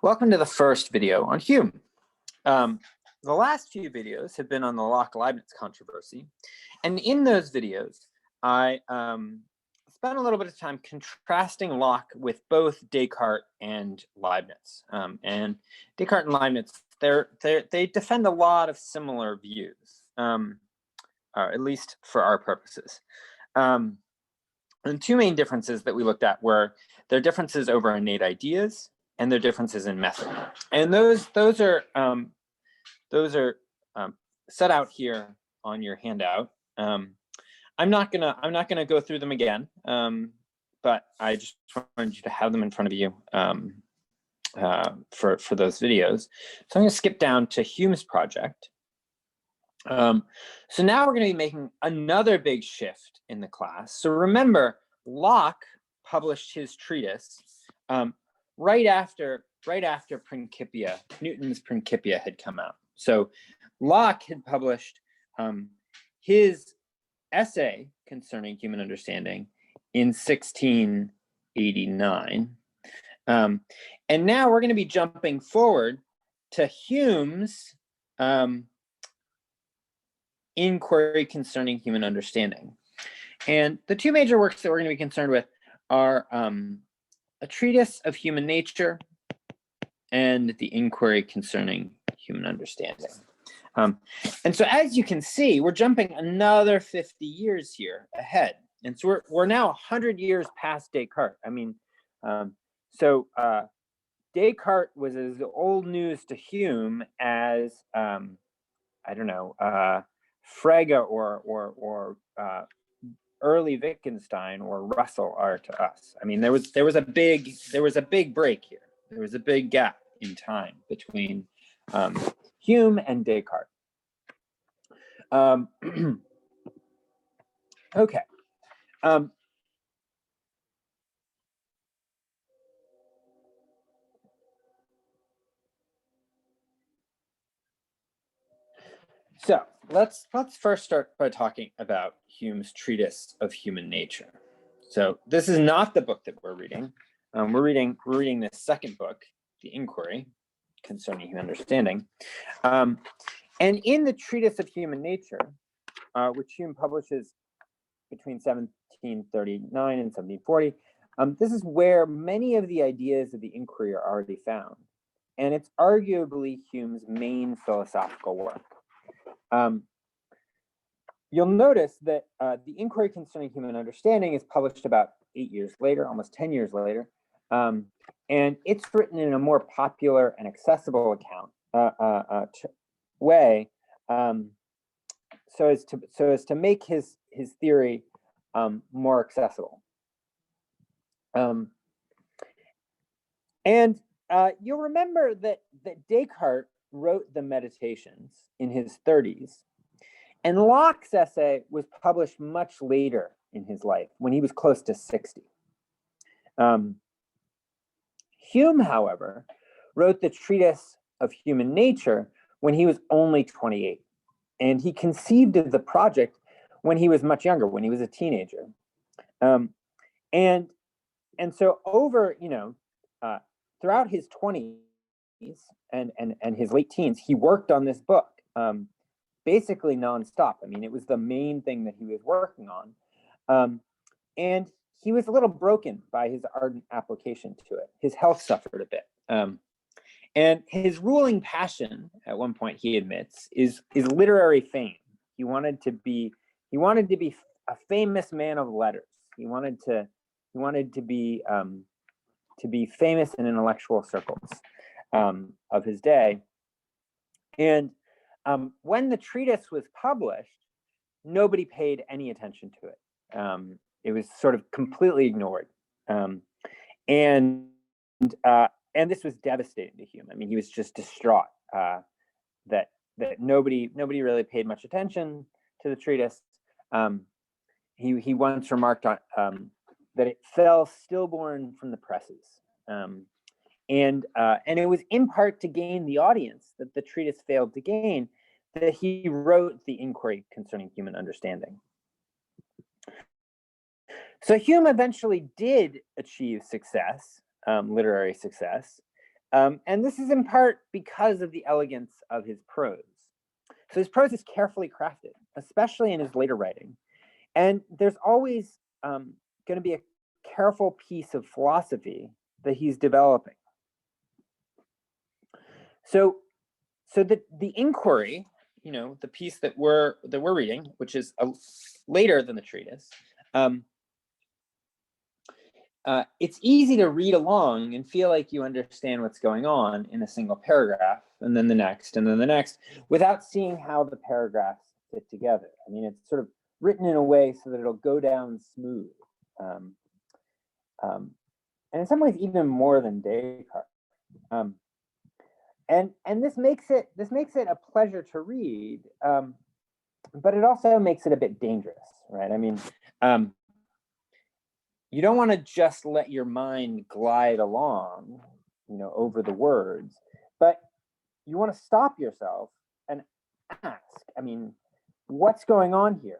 Welcome to the first video on Hume. The last few videos have been on the Locke-Leibniz controversy. And in those videos, I spent a little bit of time contrasting Locke with both Descartes and Leibniz. And Descartes and Leibniz, they defend a lot of similar views, at least for our purposes. And two main differences that we looked at were their differences over innate ideas and their differences in method. And those are set out here on your handout. I'm not gonna go through them again, but I just wanted you to have them in front of you for those videos. So I'm gonna skip down to Hume's project. So now we're gonna be making another big shift in the class. So remember, Locke published his treatise right after Principia, Newton's Principia had come out. So Locke had published his essay concerning human understanding in 1689. And now we're going to be jumping forward to Hume's inquiry concerning human understanding. And the two major works that we're going to be concerned with are a treatise of human nature and the inquiry concerning human understanding. And so as you can see, we're jumping another 50 years here ahead. And so we're now 100 years past Descartes. I mean, Descartes was as old news to Hume as, I don't know, Frege or early Wittgenstein or Russell are to us. I mean, there was a big break here. There was a big gap in time between Hume and Descartes. Okay. So let's first start by talking about Hume's treatise of human nature. So this is not the book that we're reading. We're reading the second book, The Inquiry Concerning Human Understanding. And in the treatise of human nature, which Hume publishes between 1739 and 1740, this is where many of the ideas of the inquiry are already found. And it's arguably Hume's main philosophical work. You'll notice that the Inquiry Concerning Human Understanding is published about 8 years later, almost 10 years later, and it's written in a more popular and accessible account way, so as to make his theory more accessible. And you'll remember that Descartes wrote the Meditations in his 30s, and Locke's essay was published much later in his life, when he was close to 60. Hume, however, wrote the treatise of human nature when he was only 28, and he conceived of the project when he was much younger, when he was a teenager. And so over, throughout his 20s and his late teens, he worked on this book, basically nonstop. I mean, it was the main thing that he was working on. And he was a little broken by his ardent application to it. His health suffered a bit. And his ruling passion, at one point he admits, is literary fame. He wanted to be a famous man of letters. He wanted to be famous in intellectual circles of his day. And when the treatise was published, nobody paid any attention to it. It was sort of completely ignored, and this was devastating to Hume. I mean, he was just distraught that nobody really paid much attention to the treatise. He once remarked on that it fell stillborn from the presses, and it was in part to gain the audience that the treatise failed to gain that he wrote the Inquiry Concerning Human Understanding. So Hume eventually did achieve success, literary success, And this is in part because of the elegance of his prose. So his prose is carefully crafted, especially in his later writing. And there's always going to be a careful piece of philosophy that he's developing. So the inquiry, the piece that we're reading, which is later than the treatise, it's easy to read along and feel like you understand what's going on in a single paragraph, and then the next, and then the next, without seeing how the paragraphs fit together. I mean, it's sort of written in a way so that it'll go down smooth, and in some ways even more than Descartes. And this makes it a pleasure to read, but it also makes it a bit dangerous, right? I mean, you don't want to just let your mind glide along, over the words, but you want to stop yourself and ask, I mean, what's going on here?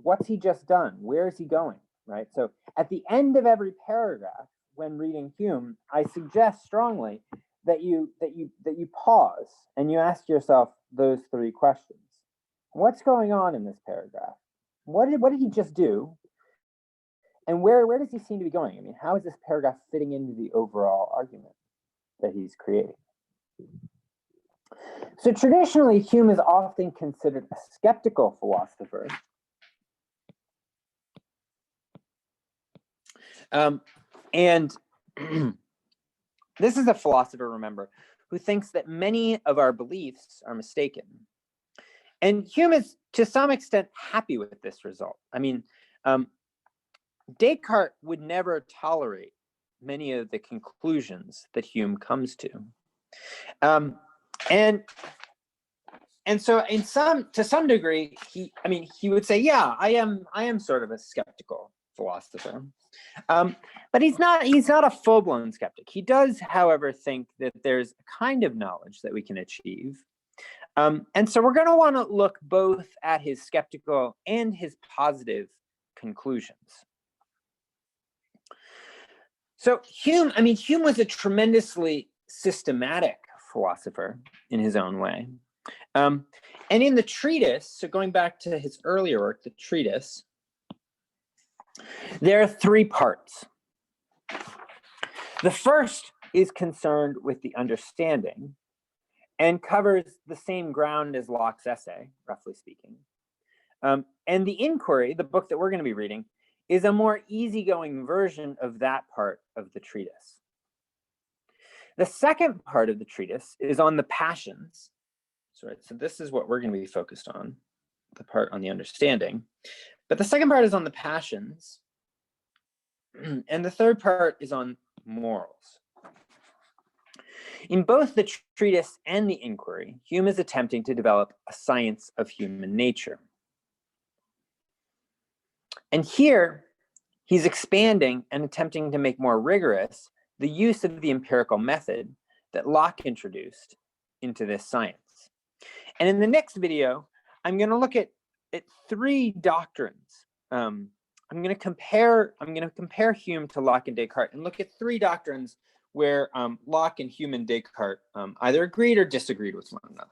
What's he just done? Where is he going, right? So at the end of every paragraph, when reading Hume, I suggest strongly that you pause and you ask yourself those three questions. What's going on in this paragraph? What did he just do? And where does he seem to be going? I mean, how is this paragraph fitting into the overall argument that he's creating? So traditionally, Hume is often considered a skeptical philosopher. And this is a philosopher, remember, who thinks that many of our beliefs are mistaken. And Hume is, to some extent, happy with this result. I mean, Descartes would never tolerate many of the conclusions that Hume comes to. And so to some degree, he would say, yeah, I am sort of a skeptical philosopher. But he's not a full-blown skeptic. He does, however, think that there's a kind of knowledge that we can achieve. And so we're going to want to look both at his skeptical and his positive conclusions. So Hume was a tremendously systematic philosopher in his own way. And in the treatise, so going back to his earlier work, the treatise, there are three parts. The first is concerned with the understanding and covers the same ground as Locke's essay, roughly speaking. And the inquiry, the book that we're going to be reading, is a more easygoing version of that part of the treatise. The second part of the treatise is on the passions. So this is what we're going to be focused on, the part on the understanding. But the second part is on the passions. And the third part is on morals. In both the treatise and the inquiry, Hume is attempting to develop a science of human nature. And here, he's expanding and attempting to make more rigorous the use of the empirical method that Locke introduced into this science. And in the next video, I'm going to look at three doctrines. I'm going to compare Hume to Locke and Descartes and look at three doctrines where Locke and Hume and Descartes either agreed or disagreed with one another.